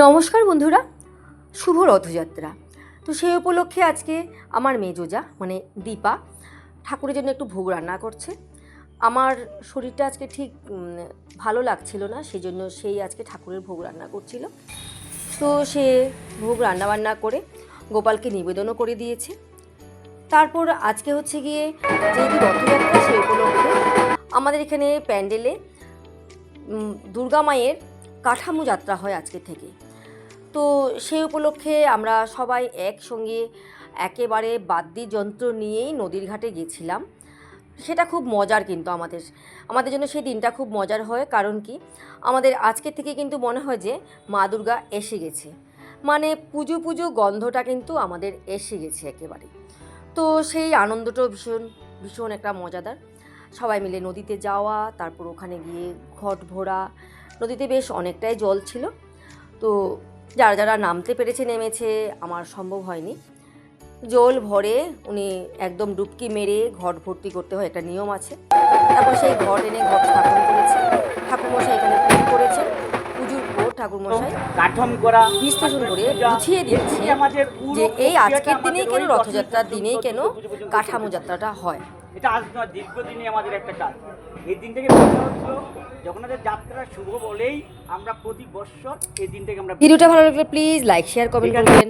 নমস্কার বন্ধুরা, শুভ রথযাত্রা। তো সেই উপলক্ষে আজকে আমার মেজোজা মানে দীপা ঠাকুরের জন্য একটু ভোগ রান্না করছে। আমার শরীরটা আজকে ঠিক ভালো লাগছিল না, সেই জন্য সেই আজকে ঠাকুরের ভোগ রান্না করছিল। তো সে ভোগ রান্নাবান্না করে গোপালকে নিবেদনও করে দিয়েছে। তারপর আজকে হচ্ছে গিয়ে যেহেতু রথযাত্রা, সেই উপলক্ষে আমাদের এখানে প্যান্ডেলে দুর্গা মায়ের কাঠামো যাত্রা হয় আজকে থেকে। তো সেই উপলক্ষে আমরা সবাই একসঙ্গে একেবারে বাদ্যযন্ত্র নিয়েই নদীর ঘাটে গেছিলাম। সেটা খুব মজার, কিন্তু আমাদের জন্য সেই দিনটা খুব মজার হয়। কারণ কি, আমাদের আজকে থেকে কিন্তু মনে হয় যে মা দুর্গা এসে গেছে, মানে পুজো পুজো গন্ধটা কিন্তু আমাদের এসে গেছে একেবারে। তো সেই আনন্দটাও ভীষণ ভীষণ একটা মজাদার। সবাই মিলে নদীতে যাওয়া, তারপর ওখানে গিয়ে ঘট ভরা। নদীতে বেশ অনেকটাই জল ছিল, তো যারা যারা নামতে পেরেছে নেমেছে, আমার সম্ভব হয়নি। জল ভরে উনি একদম ডুবকি মেরে ঘট ভর্তি করতে হয়, একটা নিয়ম আছে। তারপর সেই ঘট এনে ঘট স্থাপন করেছে। ঠাকুরমশাই এখানে পুজো করেছেন। পুজোর পর ঠাকুরমশাই বিশ্লেষণ করে বুঝিয়ে দিচ্ছে যে এই আজকের দিনেই কেন, রথযাত্রার দিনেই কেন কাঠামো যাত্রাটা হয়। এটা আজ নয়, দীর্ঘদিনই আমাদের একটা কাজ। এই দিন থেকে জগন্নাথের যাত্রা শুভ বলেই আমরা প্রতি বছর এই দিন থেকে আমরা। ভিডিওটা ভালো লাগলে প্লিজ লাইক শেয়ার কমেন্ট করবেন।